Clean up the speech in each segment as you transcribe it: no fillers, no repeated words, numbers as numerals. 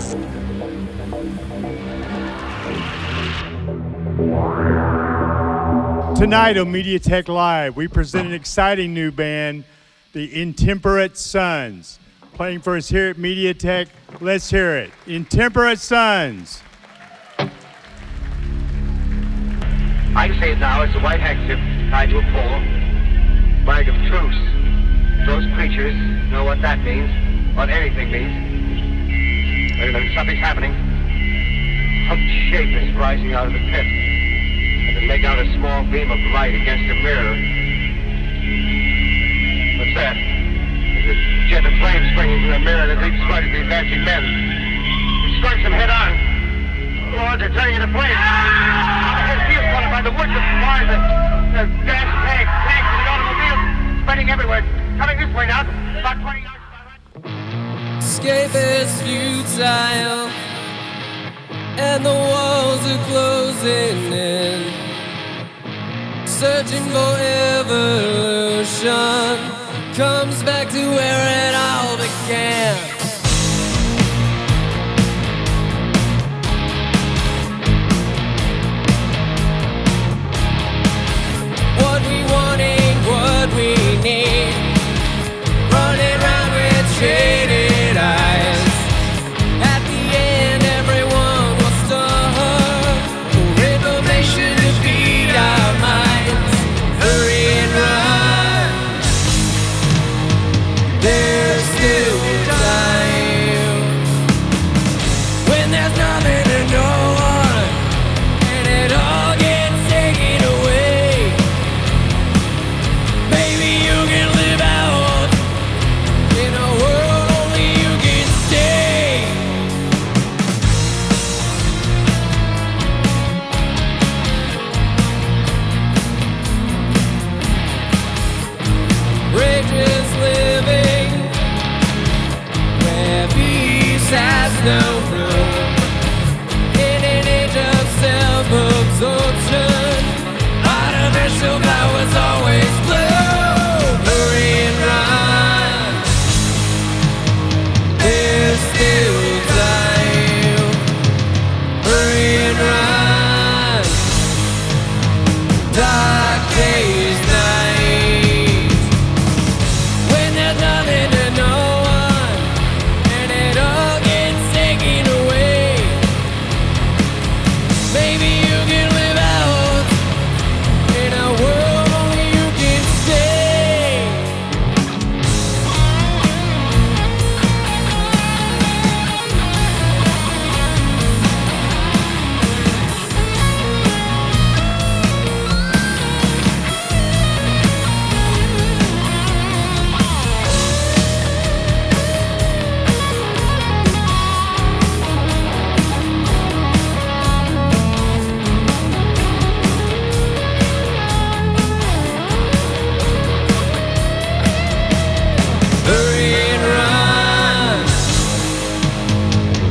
Tonight on MediaTech Live, we present an exciting new band, the Intemperate Sons. Playing for us here at MediaTech, let's hear it. Intemperate Sons. I can say it now, it's a white handkerchief tied to a pole. Flag of truce. Those creatures know what that means, what anything means. Wait a minute, something's happening. Some shape is rising out of the pit. I can make out a small beam of light against a mirror. What's that? There's a jet of flame springing from the mirror that leaps right at the advancing men. It strikes them head on. Lord, they're turning into flames. The whole field's caught by the woods of fires. The gas tanks, and the automobiles spreading everywhere. Coming this way now, about 20 yards behind. Escape is futile, and the walls are closing in. Searching for evolution, comes back to where it all began. What we want ain't what we need. Running round with shaded eyes. At the end, everyone will start for information to feed our minds. Hurry and run. There's still time. When there's nothing to no one, and it all gets taken away. Maybe you can live out in a world only you can stay. Righteous living, where peace has no room. In an age of self-absorption, artificial flowers always bloom. Hurry and run. There's still time. Hurry and run. Dark days, nights. When there's nothing to no one, and it all gets taken away. Maybe you can live out in a world only you can stay. Hurry and run.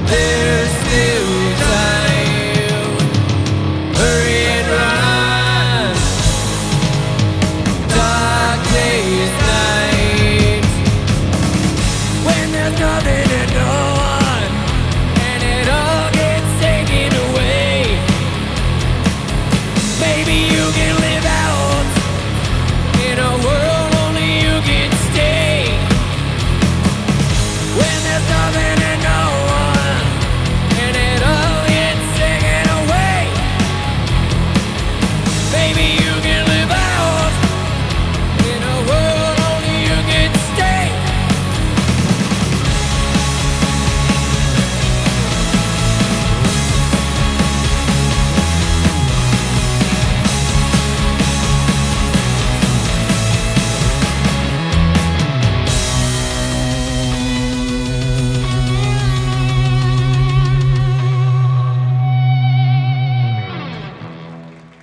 There's still time. Hurry and run. Dark days, nights. When there's nothing to no one, and it all gets taken away. Maybe you can live out in a world only you can stay. When there's nothing to no one, and it all gets taken away. Maybe you can live out in a world only you can stay.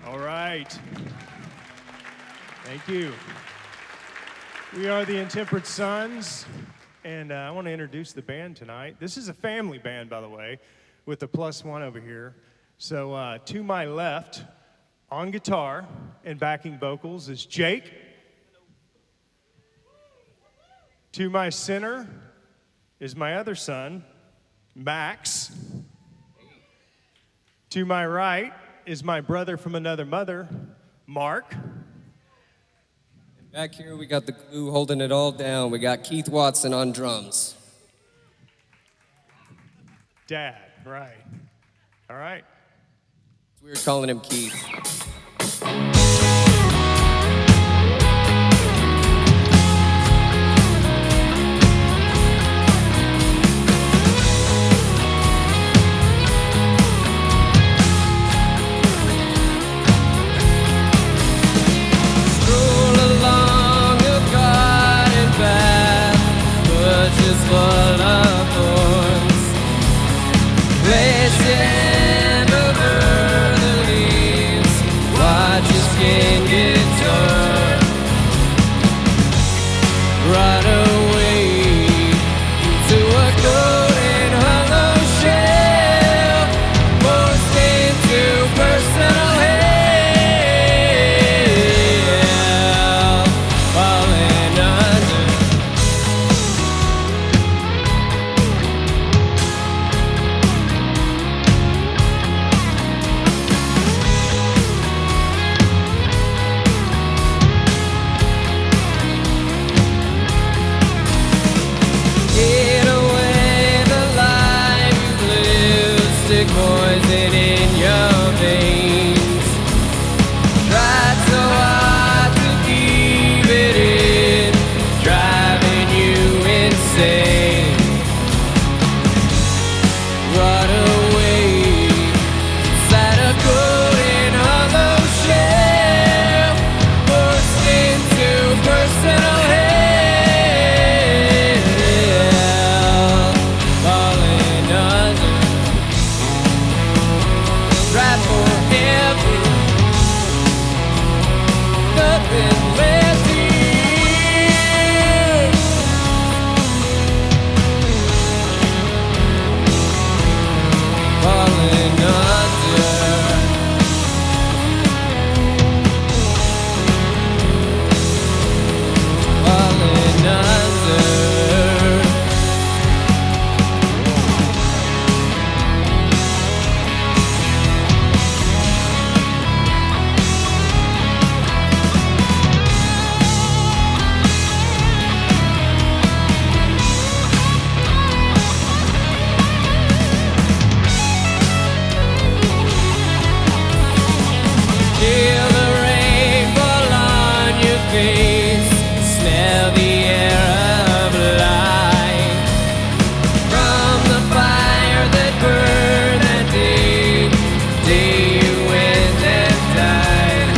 All right. Thank you. We are the Intemperate Sons, and I want to introduce the band tonight. This is a family band, by the way, with the +1 over here. So to my left, on guitar and backing vocals is Jake. To my center is my other son, Max. To my right is my brother from another mother, Mark. Back here, we got the glue holding it all down. We got Keith Watson on drums. Dad, right. All right. We were calling him Keith. Stroll along a garden path, bushes full of thorns. Placing over the leaves, watch your skin get torn. Run away to a golden hollow shell, forced into personal hell, falling under. Get away the life you've lived, stick poison in your veins. Tried so hard to keep it in, driving you insane. Run away inside a golden hollow shell, forced into personal hell, falling under. Right forever, nothing left here. Falling under. Falling under. Feel the rain fall on your face, smell the air of life. From the fire that burned that day, day you went and died.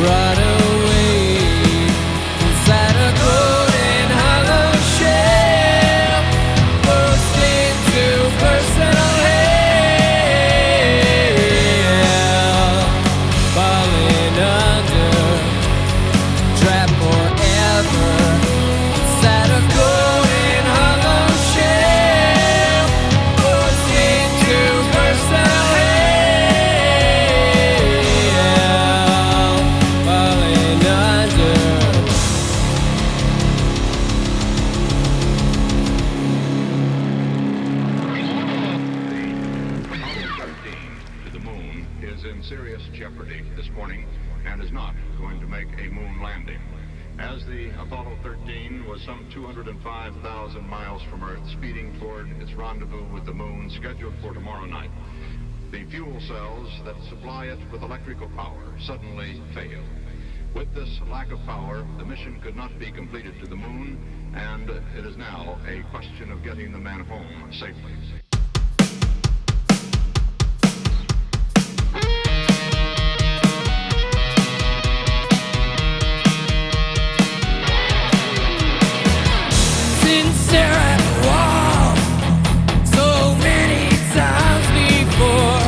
Run away inside a golden hollow shell, forced into personal hell, falling under. Trapped forever inside a golden hollow shell, forced into personal hell, falling under. Apollo 13 to the moon is in serious jeopardy this morning and is not going to make a moon landing. As the Apollo 13 was some 205,000 miles from Earth, speeding toward its rendezvous with the moon scheduled for tomorrow night, the fuel cells that supply it with electrical power suddenly failed. With this lack of power, the mission could not be completed to the moon, and it is now a question of getting the man home safely. Stare at the wall so many times before.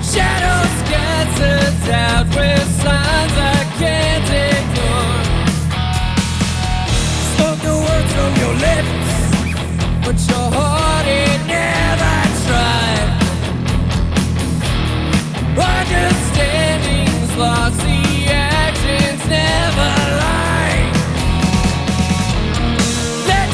Shadows scattered out with signs I can't ignore. Spoke the words from your lips, but your heart it never tried. Understanding's lost, the actions never lie. Let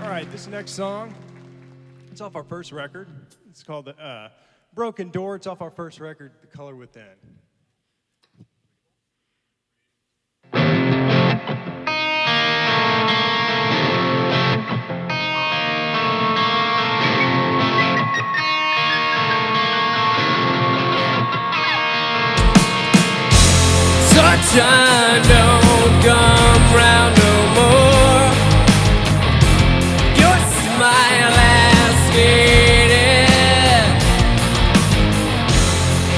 right, this next song, it's off our first record. It's called the Broken Door. It's off our first record, The Color Within. Sunshine don't come round no more. Your smile has faded.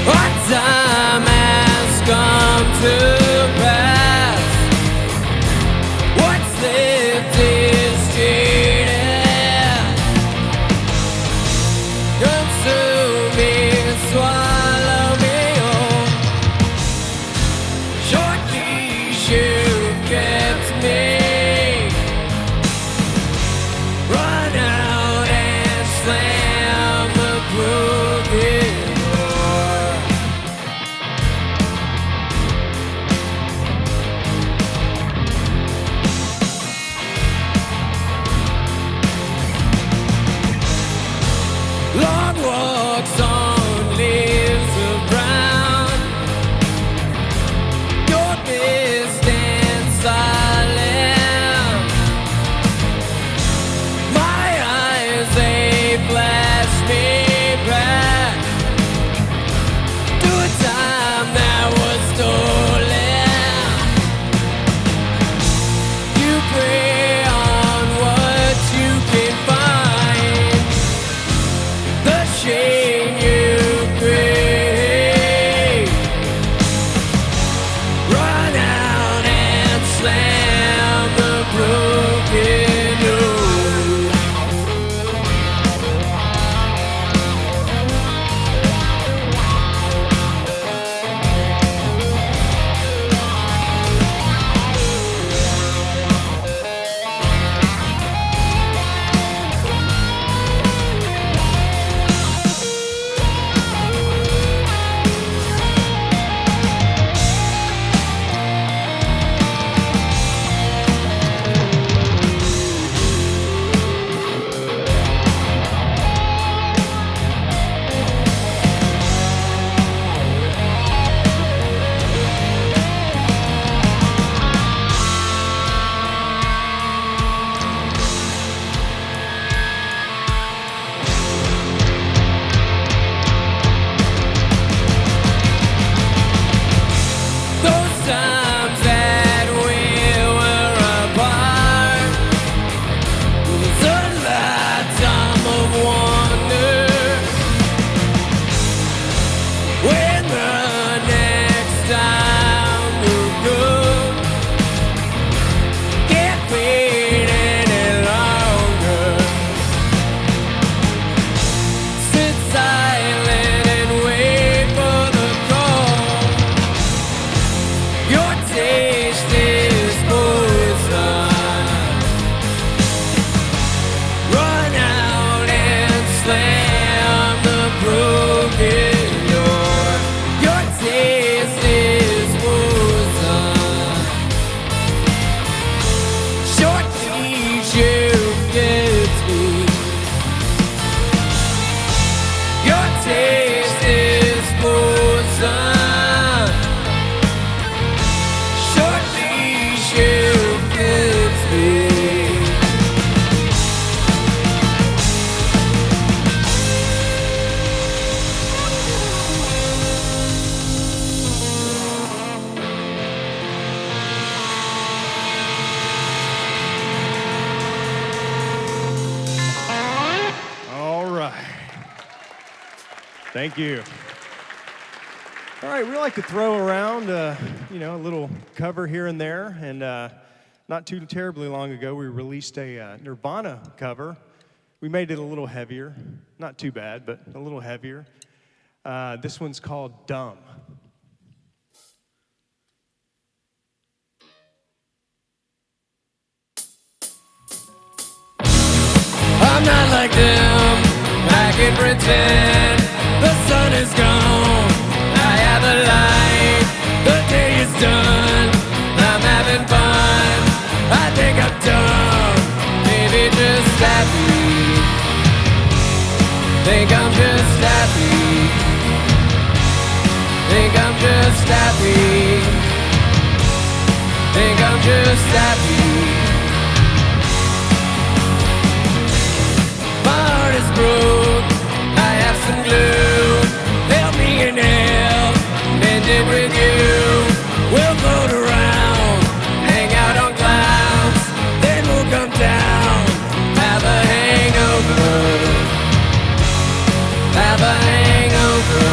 Our time has come to pass. What's left is jaded. Consume me, swallow me whole. Short leash you've kept me. Run out and slam the broken door. Long walks on leaves of brown. Your distant silence. My eyes, they flash me back to a time that was stolen. You prey on what you can find. The shame you create. Run out and slam the broken door. Those times that we were apart was a lifetime of wonder. When the next time you go, can't wait any longer. Sit silent and wait for the call. Your taste is poison. Run out and slam the broken door. Your taste is poison. Short leash you get me. Your taste is poison. Short leash you get me. All right. Thank you. All right, we like to throw around, a little cover here and there. And not too terribly long ago, we released a Nirvana cover. We made it a little heavier. Not too bad, but a little heavier. This one's called Dumb. I'm not like them, I can pretend. The sun is gone, I have a light. The day is done, I'm having fun. I think I'm dumb, maybe just happy. Think I'm just happy. Think I'm just happy. Think I'm just happy. My heart is broke. I have some glue. Help me in hell. Mend it with you. We'll float around. Hang out on clouds. Then we'll come down. Have a hangover. Have a hangover.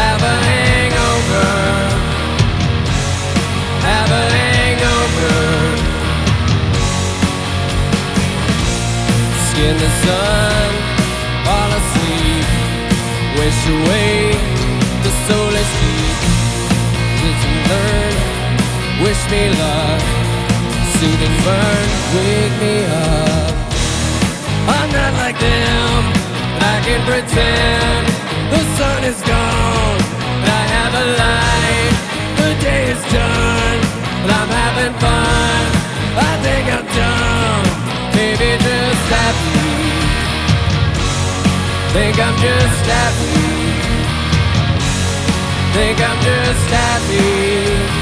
Have a hangover. Have a hangover. Skin the sun, fall asleep. Wish away the soulless heat. Live and learn, wish me luck. Soothe and burn, wake me up. I'm not like them, I can pretend. The sun is gone, I have a life. The day is done, but I'm having fun. I think I'm dumb, maybe just happy. Think I'm just happy. Think I'm just happy.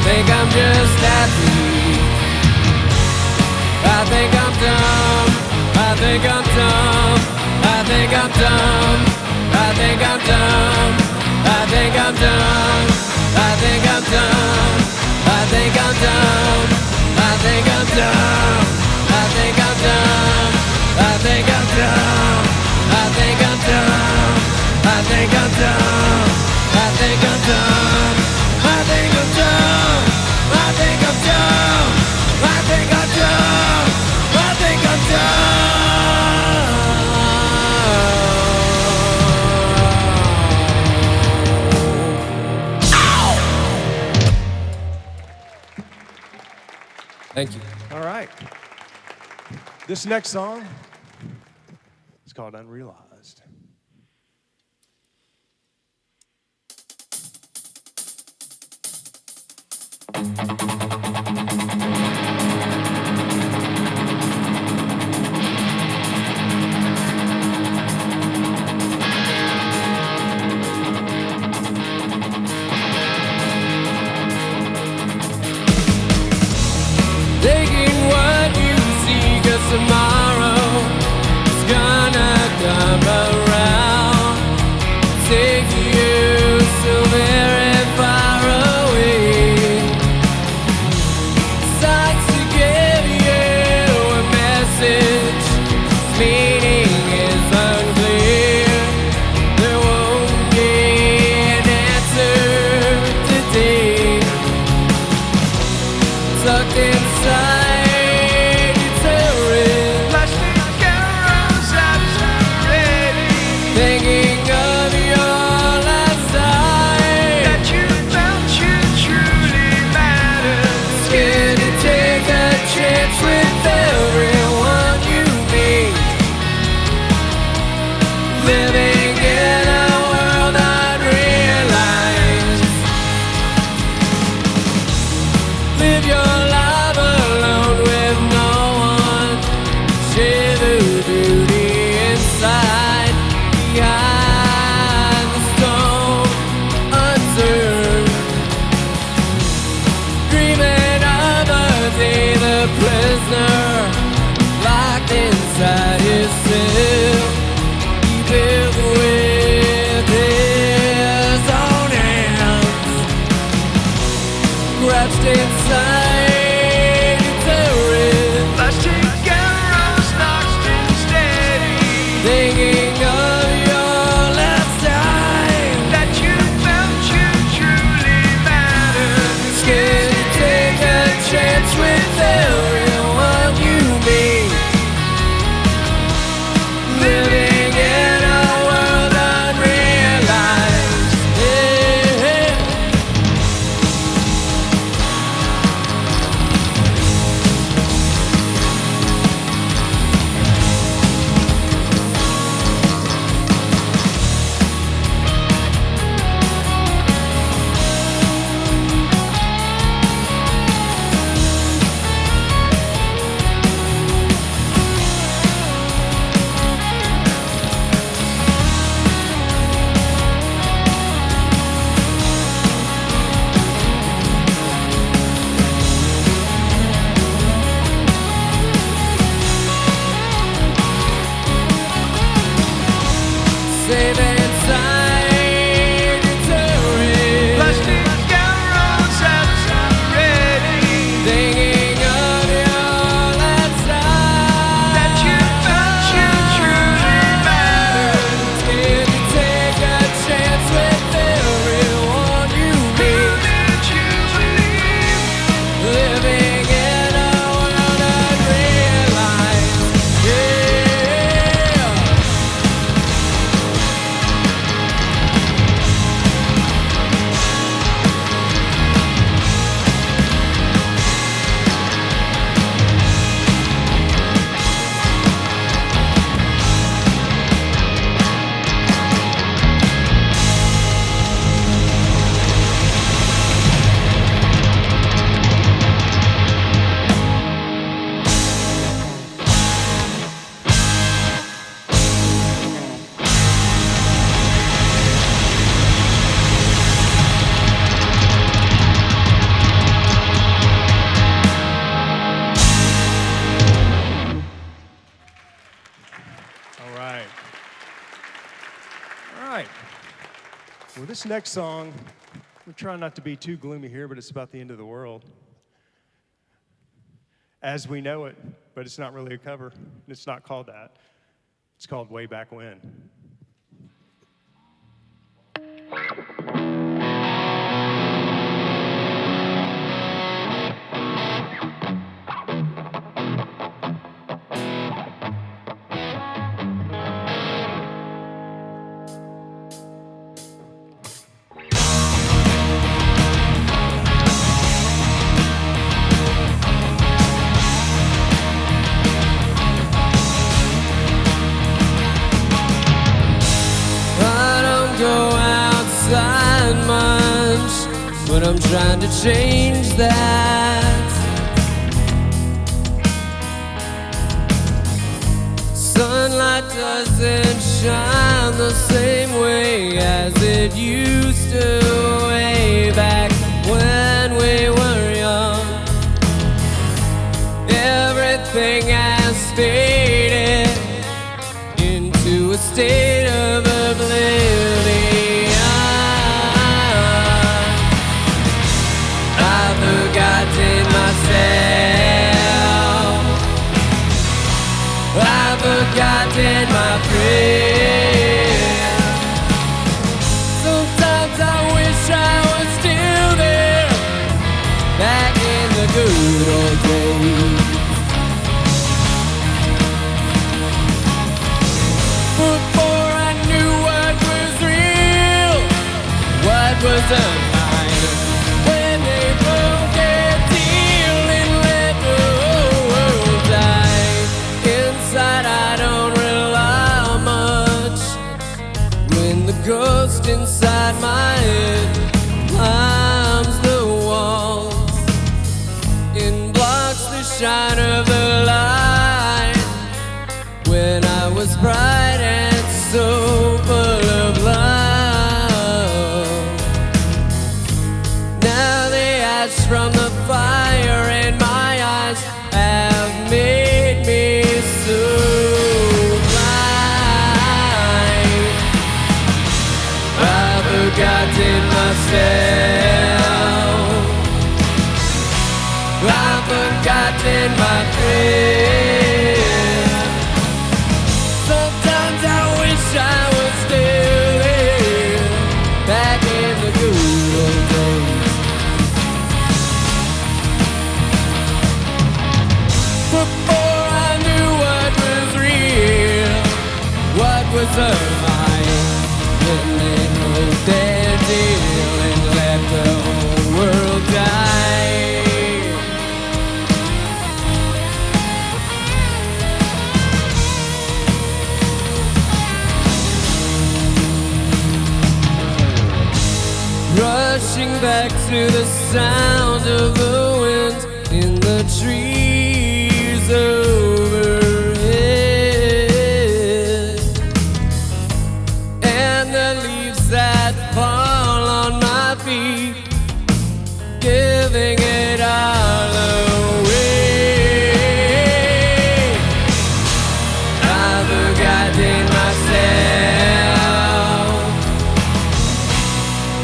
Think I'm just happy. I think I'm dumb. I think I'm dumb. I think I'm dumb. I think I'm dumb. I think I'm dumb. I think I'm dumb. I think I'm dumb. I think I'm dumb. I think I'm dumb. I think I'm dumb. I think I'm dumb. I think I'm dumb. I think I'm dumb. I think I'm dumb. I think I'm dumb. I think I'm dumb. I think I'm dumb. Thank you. All right. This next song is called Unrealized. Taking what you see, 'cause tomorrow is gonna come around. Take you so very far away. Well, this next song, we're trying not to be too gloomy here, but it's about the end of the world as we know it, but it's not really a cover. It's not called that. It's called Way Back When. But I'm trying to change that. Sunlight doesn't shine the same way as it used to way back when we were young. Everything has faded into a state of oblivion. Forgotten myself, I've forgotten my friend. Sometimes I wish I was still there, back in the good old days. Before I knew what was real, what was a lie, when they broke their deal and let the whole world die. Inside I don't rely much, when the ghost inside my head climbs the walls and blocks the shine of the light. When I was bright and so full of love, now the ash from the fire in my eyes have made me so blind. I've forgotten myself, I've forgotten my friend. Sometimes I wish I was still there, back in the good old days. Before I knew what was real, what was a lie, when they broke their deal and let the whole world die. Rushing back to the sound of the wind in the trees overhead, and the leaves that fall on my feet, giving it all away. I've forgotten myself,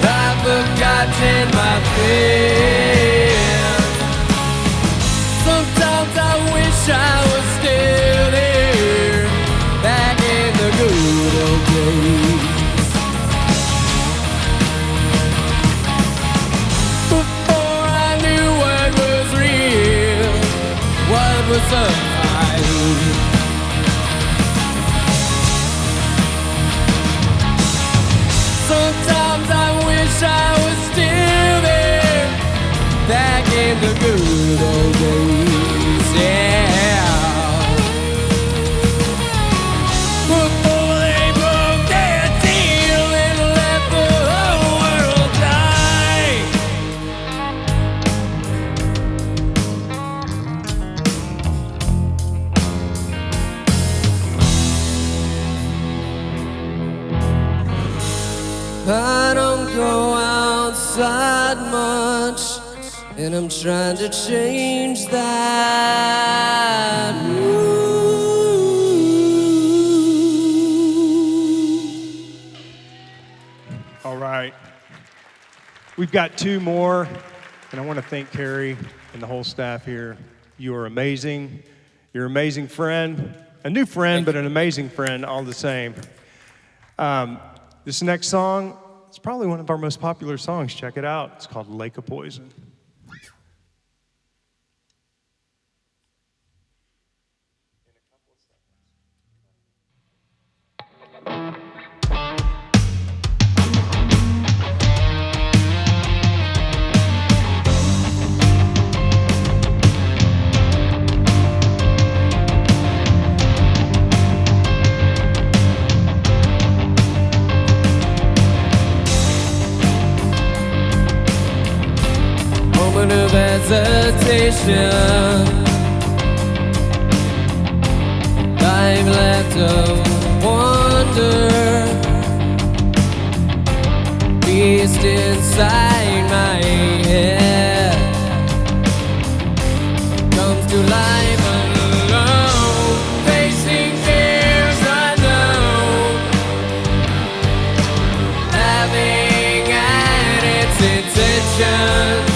I've forgotten my friend. Sometimes I wish I was still there, back in the good old days. Before I knew what was real, what was a lie. Sometimes I wish I was still there, back in the good old days, yeah. Before they broke their deal and let the whole world die. I don't go outside much, and I'm trying to change that. All right. We've got two more, and I want to thank Carrie and the whole staff here. You are amazing. You're an amazing friend, a new friend, but an amazing friend all the same. This next song, it's probably one of our most popular songs. Check it out. It's called Lake of Poison. Of hesitation, I've left of wonder, beast inside my head comes to life alone, facing fears unknown, having at its intention.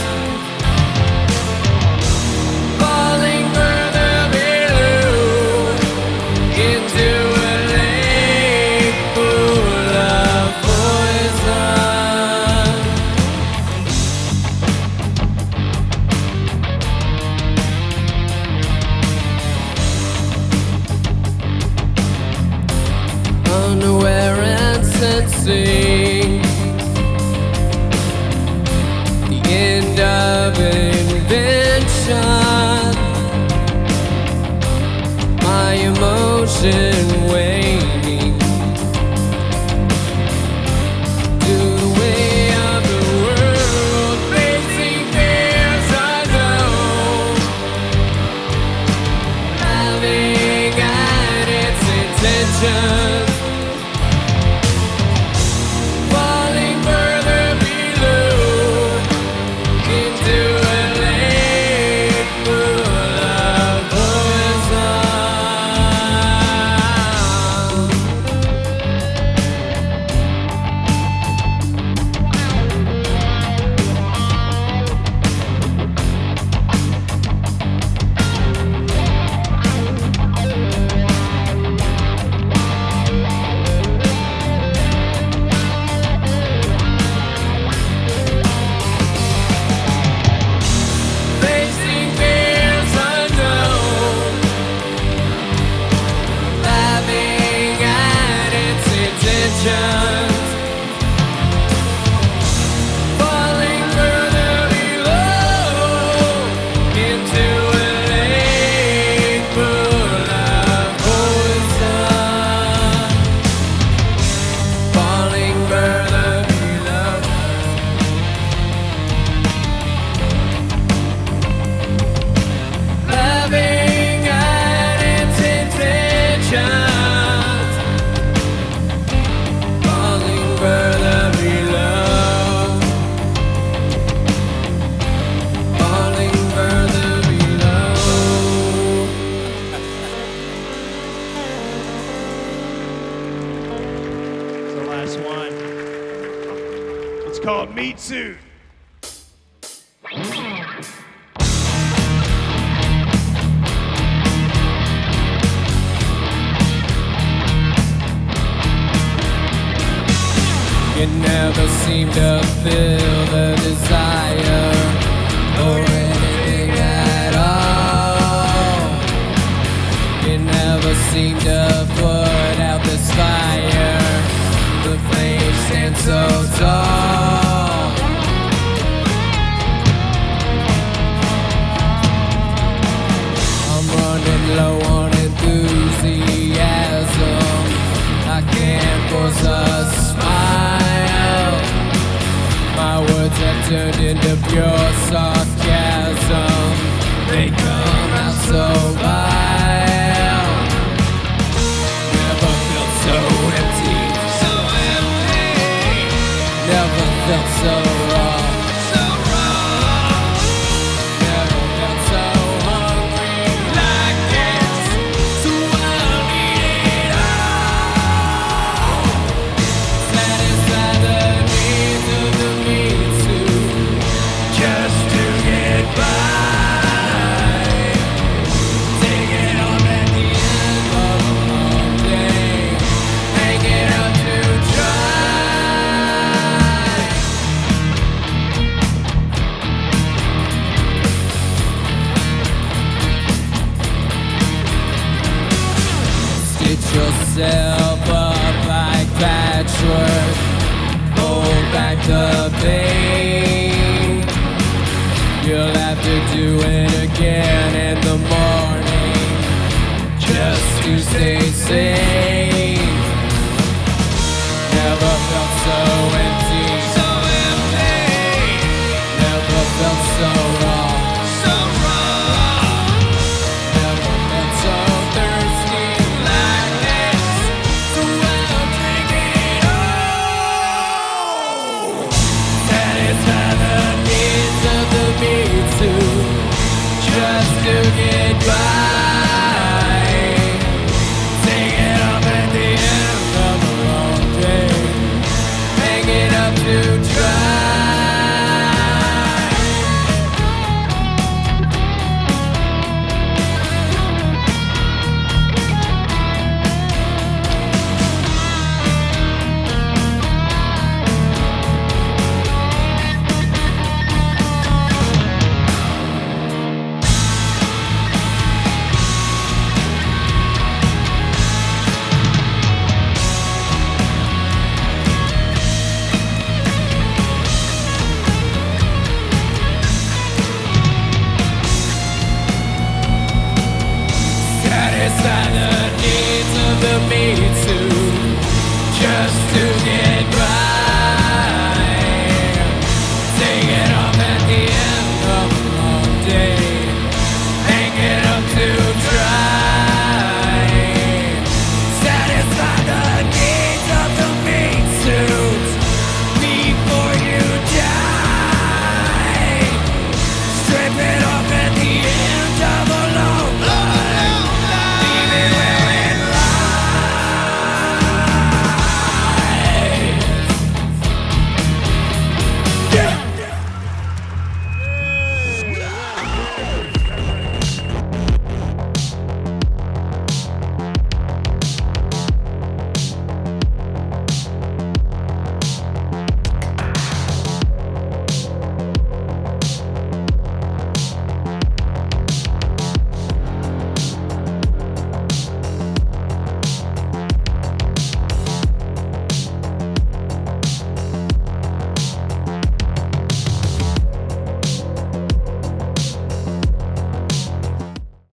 The end of invention, my emotion waning to the way of the world, facing fears unknown, having at its intention. Called Meat Suit. You never seem to feel the desire or anything at all. You never seem to put out this fire. The flame stands so tall. Low on enthusiasm, I can't force a smile. My words have turned into pure sarcasm. They come out so vile. Never felt so empty, so empty. Never felt so raw. To yourself up like patchwork. Hold back the pain. You'll have to do it again in the morning just to stay sane.